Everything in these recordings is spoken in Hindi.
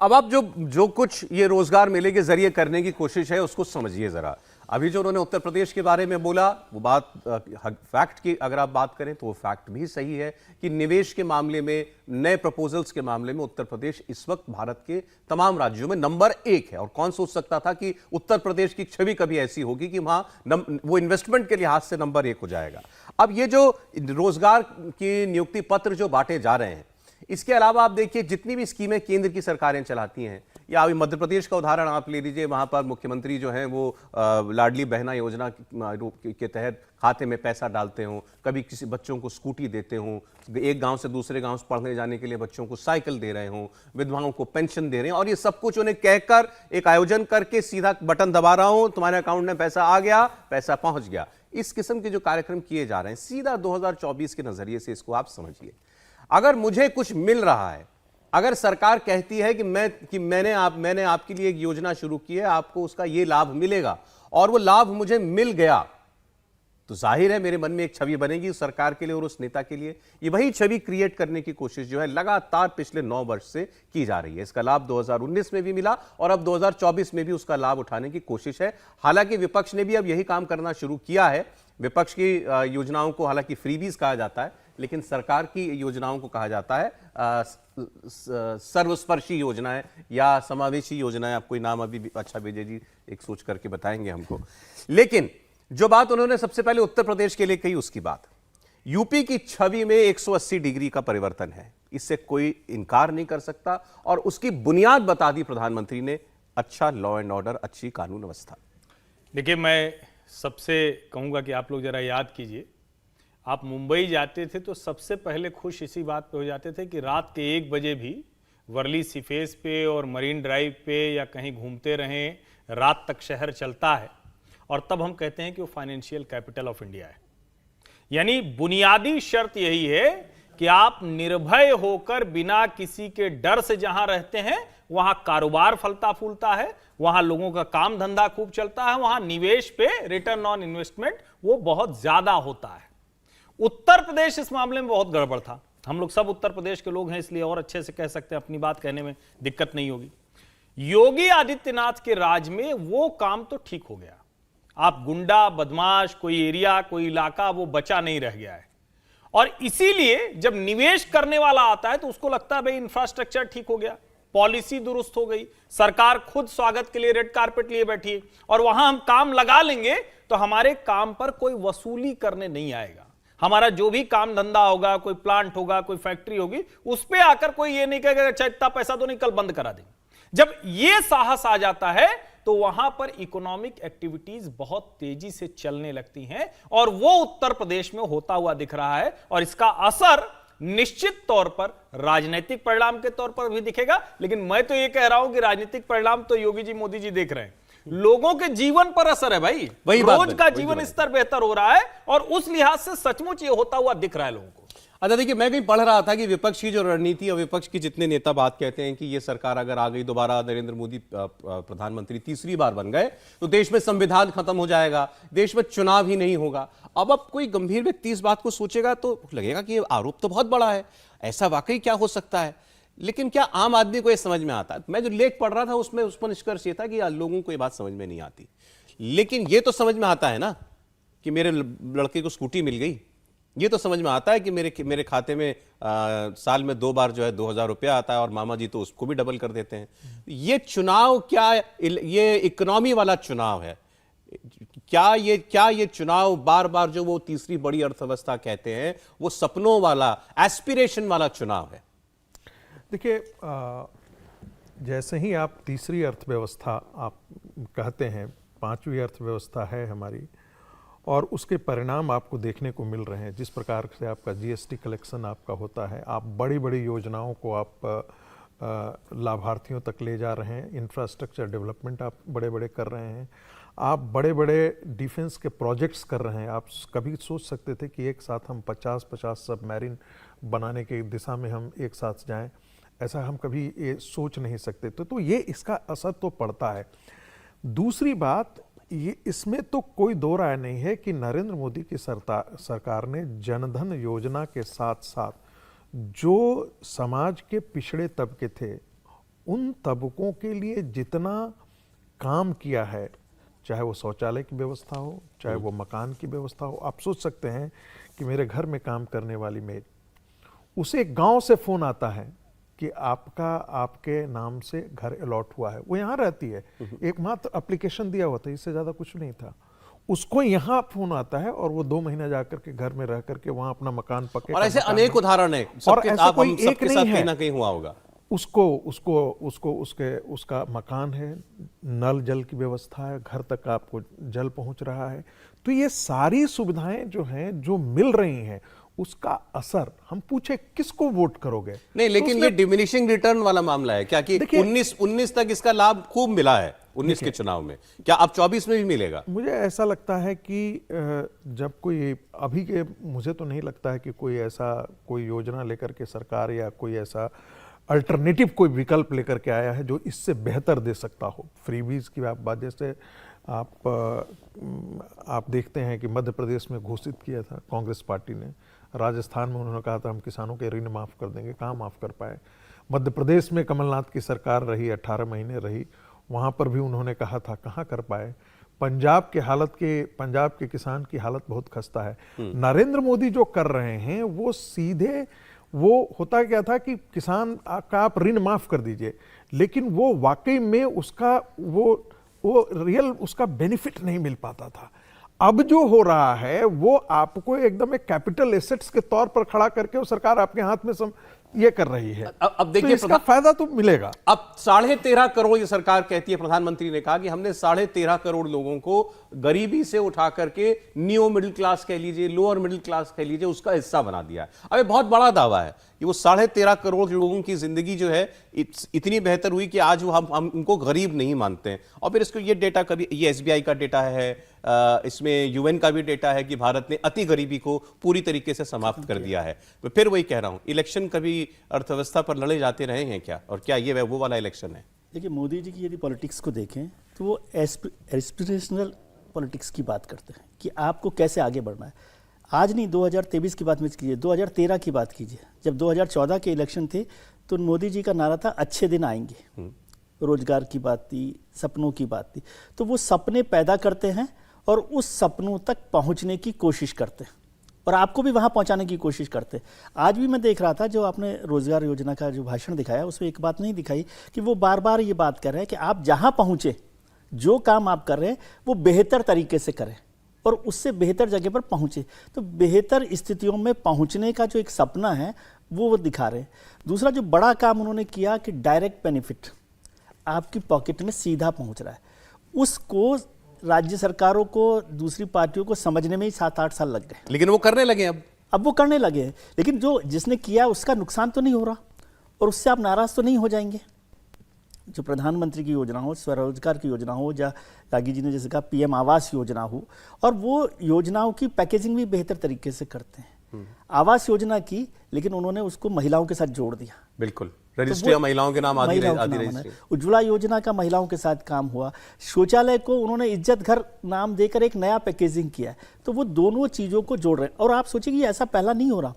अब आप जो जो कुछ ये रोजगार मेले के जरिए करने की कोशिश है उसको समझिए जरा। अभी जो उन्होंने उत्तर प्रदेश के बारे में बोला वो बात फैक्ट की अगर आप बात करें तो वो फैक्ट भी सही है कि निवेश के मामले में, नए प्रपोजल्स के मामले में उत्तर प्रदेश इस वक्त भारत के तमाम राज्यों में नंबर 1 है। और कौन सोच सकता था कि उत्तर प्रदेश की छवि कभी ऐसी होगी कि वहां वो इन्वेस्टमेंट के लिहाज से नंबर 1 हो जाएगा। अब ये जो रोजगार की नियुक्ति पत्र जो बांटे जा रहे हैं, इसके अलावा आप देखिए जितनी भी स्कीमें केंद्र की सरकारें चलाती हैं, या अभी मध्य प्रदेश का उदाहरण आप ले लीजिए, वहां पर मुख्यमंत्री जो हैं वो लाडली बहना योजना के तहत खाते में पैसा डालते हों, कभी किसी बच्चों को स्कूटी देते हों, एक गांव से दूसरे गांव पढ़ने जाने के लिए बच्चों को साइकिल दे रहे हों, विधवाओं को पेंशन दे रहे हैं, और ये सब कुछ उन्हें कहकर एक आयोजन करके सीधा बटन दबा रहा हूं, तुम्हारे अकाउंट में पैसा आ गया, पैसा पहुंच गया। इस किस्म के जो कार्यक्रम किए जा रहे हैं, सीधा 2024 के नजरिए से इसको आप समझिए। अगर मुझे कुछ मिल रहा है, अगर सरकार कहती है कि मैंने आपके लिए एक योजना शुरू की है, आपको उसका ये लाभ मिलेगा, और वो लाभ मुझे मिल गया, तो जाहिर है मेरे मन में एक छवि बनेगी उस सरकार के लिए और उस नेता के लिए। ये वही छवि क्रिएट करने की कोशिश जो है लगातार पिछले 9 वर्ष से की जा रही है। इसका लाभ 2019 में भी मिला और अब 2024 में भी उसका लाभ उठाने की कोशिश है। हालांकि विपक्ष ने भी अब यही काम करना शुरू किया है। विपक्ष की योजनाओं को हालांकि फ्रीबीज कहा जाता है, लेकिन सरकार की योजनाओं को कहा जाता है सर्वस्पर्शी योजनाएं या समावेशी योजनाएं। आप कोई नाम अभी अच्छा विजय जी एक सोच करके बताएंगे हमको। लेकिन जो बात उन्होंने सबसे पहले उत्तर प्रदेश के लिए कही, उसकी बात यूपी की छवि में 180 डिग्री का परिवर्तन है, इससे कोई इनकार नहीं कर सकता। और उसकी बुनियाद बता दी प्रधानमंत्री ने, अच्छा लॉ एंड ऑर्डर, अच्छी कानून व्यवस्था। देखिए, मैं सबसे कहूंगा कि आप लोग जरा याद कीजिए, आप मुंबई जाते थे तो सबसे पहले खुश इसी बात पे हो जाते थे कि रात के 1 बजे भी वर्ली सीफेस पे और मरीन ड्राइव पे या कहीं घूमते रहें, रात तक शहर चलता है, और तब हम कहते हैं कि वो फाइनेंशियल कैपिटल ऑफ इंडिया है। यानी बुनियादी शर्त यही है कि आप निर्भय होकर बिना किसी के डर से जहां रहते हैं वहां कारोबार फलता फूलता है, वहां लोगों का काम धंधा खूब चलता है, वहां निवेश पे रिटर्न ऑन इन्वेस्टमेंट वो बहुत ज्यादा होता है। उत्तर प्रदेश इस मामले में बहुत गड़बड़ था। हम लोग सब उत्तर प्रदेश के लोग हैं, इसलिए और अच्छे से कह सकते हैं, अपनी बात कहने में दिक्कत नहीं होगी। योगी आदित्यनाथ के राज में वो काम तो ठीक हो गया। आप गुंडा बदमाश कोई एरिया कोई इलाका वो बचा नहीं रह गया है, और इसीलिए जब निवेश करने वाला आता है तो उसको लगता है भाई इंफ्रास्ट्रक्चर ठीक हो गया, पॉलिसी दुरुस्त हो गई, सरकार खुद स्वागत के लिए रेड कारपेट लिए बैठी है, और वहां हम काम लगा लेंगे तो हमारे काम पर कोई वसूली करने नहीं आएगा। हमारा जो भी काम धंधा होगा, कोई प्लांट होगा, कोई फैक्ट्री होगी, उस पर आकर कोई ये नहीं कहेगा अच्छा इतना पैसा तो नहीं, कल बंद करा देंगे। जब ये साहस आ जाता है तो वहां पर इकोनॉमिक एक्टिविटीज बहुत तेजी से चलने लगती हैं, और वो उत्तर प्रदेश में होता हुआ दिख रहा है। और इसका असर निश्चित तौर पर राजनीतिक परिणाम के तौर पर भी दिखेगा, लेकिन मैं तो ये कह रहा हूं कि राजनीतिक परिणाम तो योगी जी मोदी जी देख रहे हैं, लोगों के जीवन पर असर है भाई। रोज का जीवन स्तर बेहतर हो रहा है, और उस लिहाज से सचमुच ये होता हुआ दिख रहा है लोगों को। अच्छा देखिए, मैं कहीं पढ़ रहा था कि विपक्ष की जो रणनीति और विपक्ष की जितने नेता बात कहते हैं कि ये सरकार अगर आ गई दोबारा, नरेंद्र मोदी प्रधानमंत्री तीसरी बार बन गए, तो देश में संविधान खत्म हो जाएगा, देश में चुनाव ही नहीं होगा। अब कोई गंभीर व्यक्ति इस बात को सोचेगा तो लगेगा कि ये आरोप तो बहुत बड़ा है, ऐसा वाकई क्या हो सकता है? लेकिन क्या आम आदमी को यह समझ में आता है? मैं जो लेख पढ़ रहा था उसमें उस पर निष्कर्ष ये था कि लोगों को ये बात समझ में नहीं आती, लेकिन ये तो समझ में आता है ना कि मेरे लड़के को स्कूटी मिल गई, ये तो समझ में आता है कि मेरे खाते में साल में 2 बार जो है 2000 रुपया आता है, और मामा जी तो उसको भी डबल कर देते हैं। ये चुनाव क्या, ये इकोनॉमी वाला चुनाव है क्या? ये चुनाव बार बार जो वो तीसरी बड़ी अर्थव्यवस्था कहते हैं, वो सपनों वाला, एस्पिरेशन वाला चुनाव है? देखिए, जैसे ही आप तीसरी अर्थव्यवस्था आप कहते हैं, 5वीं अर्थव्यवस्था है हमारी, और उसके परिणाम आपको देखने को मिल रहे हैं। जिस प्रकार से आपका जीएसटी कलेक्शन आपका होता है, आप बड़ी बड़ी योजनाओं को आप लाभार्थियों तक ले जा रहे हैं, इंफ्रास्ट्रक्चर डेवलपमेंट आप बड़े बड़े कर रहे हैं, आप बड़े बड़े डिफेंस के प्रोजेक्ट्स कर रहे हैं। आप कभी सोच सकते थे कि एक साथ हम 50-50 सबमरीन बनाने की दिशा में हम एक साथ जाएं? ऐसा हम कभी ये सोच नहीं सकते। तो ये इसका असर तो पड़ता है। दूसरी बात, ये इसमें तो कोई दो राय नहीं है कि नरेंद्र मोदी की सरकार ने जनधन योजना के साथ साथ जो समाज के पिछड़े तबके थे उन तबकों के लिए जितना काम किया है, चाहे वो शौचालय की व्यवस्था हो, चाहे वो मकान की व्यवस्था हो। आप सोच सकते हैं कि मेरे घर में काम करने वाली मेड, उसे गांव से फोन आता है कि आपका आपके नाम से घर अलॉट हुआ है। वो यहाँ रहती है, एकमात्र एप्लीकेशन दिया हुआ था, इससे ज़्यादा कुछ नहीं था। उसको यहाँ फोन आता है और वो 2 महीना जाकर के घर में रह करके वहाँ अपना मकान पके। और ऐसे अनेक उदाहरण है, और ऐसा कोई एक नहीं है, कहीं ना कहीं हुआ होगा। उसका मकान है, नल जल की व्यवस्था है, घर तक आपको जल पहुंच रहा है। तो ये सारी सुविधाएं जो हैं, जो मिल रही हैं, उसका असर, हम पूछे किसको वोट करोगे, नहीं, लेकिन ये डिमिनिशिंग रिटर्न वाला मामला है क्या कि 19 तक इसका लाभ खूब मिला है 19 के चुनाव में, क्या अब 24 में भी मिलेगा? मुझे ऐसा लगता है कि जब कोई अभी के, मुझे तो नहीं लगता है कि कोई योजना लेकर के सरकार या कोई ऐसा अल्टरनेटिव कोई विकल्प लेकर के आया है जो इससे बेहतर दे सकता हो। फ्रीबीज की बात, जैसे आप देखते हैं कि मध्य प्रदेश में घोषित किया था कांग्रेस पार्टी ने, राजस्थान में उन्होंने कहा था हम किसानों के ऋण माफ़ कर देंगे, कहाँ माफ़ कर पाए। मध्य प्रदेश में कमलनाथ की सरकार रही, 18 महीने रही, वहाँ पर भी उन्होंने कहा था, कहाँ कर पाए। पंजाब के किसान की हालत बहुत खस्ता है। नरेंद्र मोदी जो कर रहे हैं वो सीधे, वो होता क्या था कि किसान का आप ऋण माफ़ कर दीजिए, लेकिन वो वाकई में उसका वो रियल उसका बेनिफिट नहीं मिल पाता था। अब जो हो रहा है वो आपको एकदम एक कैपिटल एसेट्स के तौर पर खड़ा करके वो सरकार आपके हाथ में ये कर रही है। अब देखिए, तो इसका फायदा तो मिलेगा। अब 13.5 करोड़ ये सरकार कहती है, प्रधानमंत्री ने कहा कि हमने 13.5 करोड़ लोगों को गरीबी से उठा करके नियो मिडिल क्लास कह लीजिए, लोअर मिडिल क्लास कह लीजिए, उसका हिस्सा बना दिया है। अब ये बहुत बड़ा दावा है कि वो 13.5 करोड़ लोगों की जिंदगी जो है इतनी बेहतर हुई कि आज वो हम उनको गरीब नहीं मानते हैं। और फिर इसको ये डेटा, कभी ये SBI का डेटा है, इसमें UN का भी डेटा है कि भारत ने अति गरीबी को पूरी तरीके से समाप्त कर दिया है। तो फिर वही कह रहा हूं, इलेक्शन कभी अर्थव्यवस्था पर लड़े जाते रहे हैं क्या, और क्या ये वो वाला इलेक्शन है? देखिए, मोदी जी की यदि पॉलिटिक्स को देखें तो वो एस्पिरेशनल पॉलिटिक्स की बात करते हैं कि आपको कैसे आगे बढ़ना है। आज नहीं, 2023 की बात मत कीजिए, 2013 की बात कीजिए। जब 2014 के इलेक्शन थे तो मोदी जी का नारा था अच्छे दिन आएंगे, रोजगार की बात थी, सपनों की बात थी। तो वो सपने पैदा करते हैं और उस सपनों तक पहुंचने की कोशिश करते हैं और आपको भी वहां पहुंचाने की कोशिश करते हैं। आज भी मैं देख रहा था, जो आपने रोजगार योजना का जो भाषण दिखाया, उसमें एक बात नहीं दिखाई कि वो बार बार ये बात कर रहे हैं कि आप जहां पहुंचे, जो काम आप कर रहे हैं वो बेहतर तरीके से करें और उससे बेहतर जगह पर पहुंचे। तो बेहतर स्थितियों में पहुंचने का जो एक सपना है वो दिखा रहे हैं। दूसरा जो बड़ा काम उन्होंने किया कि डायरेक्ट बेनिफिट आपकी पॉकेट में सीधा पहुंच रहा है, उसको राज्य सरकारों को, दूसरी पार्टियों को समझने में ही 7-8 साल लग गए। लेकिन वो करने लगे, अब वो करने लगे हैं। लेकिन जो जिसने किया उसका नुकसान तो नहीं हो रहा और उससे आप नाराज तो नहीं हो जाएंगे। जो प्रधानमंत्री की योजना हो, स्वरोजगार की योजना हो, या रागी जी ने जैसे कहा PM आवास योजना हो, और वो योजनाओं की पैकेजिंग भी बेहतर तरीके से करते हैं। आवास योजना की, लेकिन उन्होंने उसको महिलाओं के साथ जोड़ दिया। बिल्कुल, रजिस्ट्री तो महिलाओं के नाम आदि रजिस्ट्री। उज्ज्वला योजना का महिलाओं के साथ काम हुआ। शौचालय को उन्होंने इज्जत घर नाम देकर एक नया पैकेजिंग किया। तो वो दोनों चीज़ों को जोड़ रहे हैं। और आप सोचिए कि ऐसा पहला नहीं हो रहा।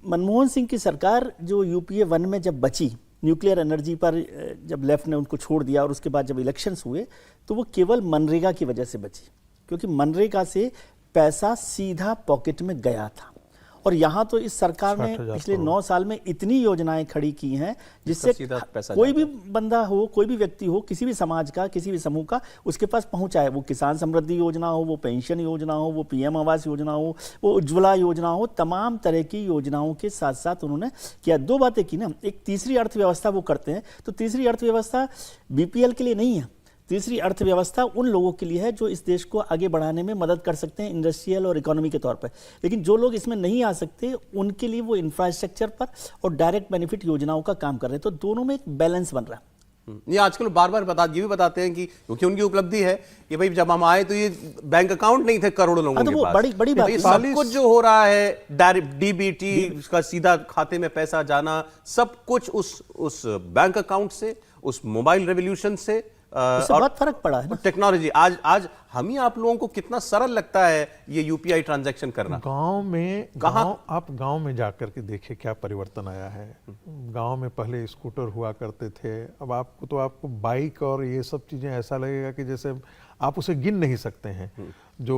मनमोहन सिंह की सरकार जो UPA 1 में जब बची, न्यूक्लियर एनर्जी पर जब लेफ्ट ने उनको छोड़ दिया और उसके बाद जब इलेक्शंस हुए तो वो केवल मनरेगा की वजह से बची, क्योंकि मनरेगा से पैसा सीधा पॉकेट में गया था। और यहाँ तो इस सरकार ने पिछले 9 साल में इतनी योजनाएं खड़ी की हैं जिससे कोई भी बंदा हो, कोई भी व्यक्ति हो, किसी भी समाज का, किसी भी समूह का, उसके पास पहुंचा है। वो किसान समृद्धि योजना हो, वो पेंशन योजना हो, वो PM आवास योजना हो, वो उज्ज्वला योजना हो, तमाम तरह की योजनाओं के साथ साथ उन्होंने किया। 2 बातें की ना, एक तीसरी अर्थव्यवस्था वो करते हैं। तो तीसरी अर्थव्यवस्था BPL के लिए नहीं है, तीसरी अर्थव्यवस्था उन लोगों के लिए है जो इस देश को आगे बढ़ाने में मदद कर सकते हैं इंडस्ट्रियल और इकोनॉमी के तौर पर। लेकिन जो लोग इसमें नहीं आ सकते उनके लिए वो इंफ्रास्ट्रक्चर पर और डायरेक्ट बेनिफिट योजनाओं का काम कर रहे हैं। तो दोनों में एक बैलेंस बन रहा है। ये आजकल बार बार ये भी बताते हैं कि क्योंकि उनकी उपलब्धि है कि भाई जब हम आए तो ये बैंक अकाउंट नहीं थे करोड़ों लोगों के पास। बड़ी बात, सब कुछ जो हो रहा है, डायरेक्ट DBT का सीधा खाते में पैसा जाना, सब कुछ उस बैंक अकाउंट से, उस मोबाइल रेवोल्यूशन से उससे बहुत फर्क पड़ा है ना। टेक्नोलॉजी आज आज हम ही आप लोगों को कितना सरल लगता है ये यूपीआई ट्रांजैक्शन करना। आप गांव में जाकर के देखिए क्या परिवर्तन आया है। गांव में पहले स्कूटर हुआ करते थे, अब आपको बाइक और ये सब चीजें ऐसा लगेगा कि जैसे आप उसे गिन नहीं सकते हैं। जो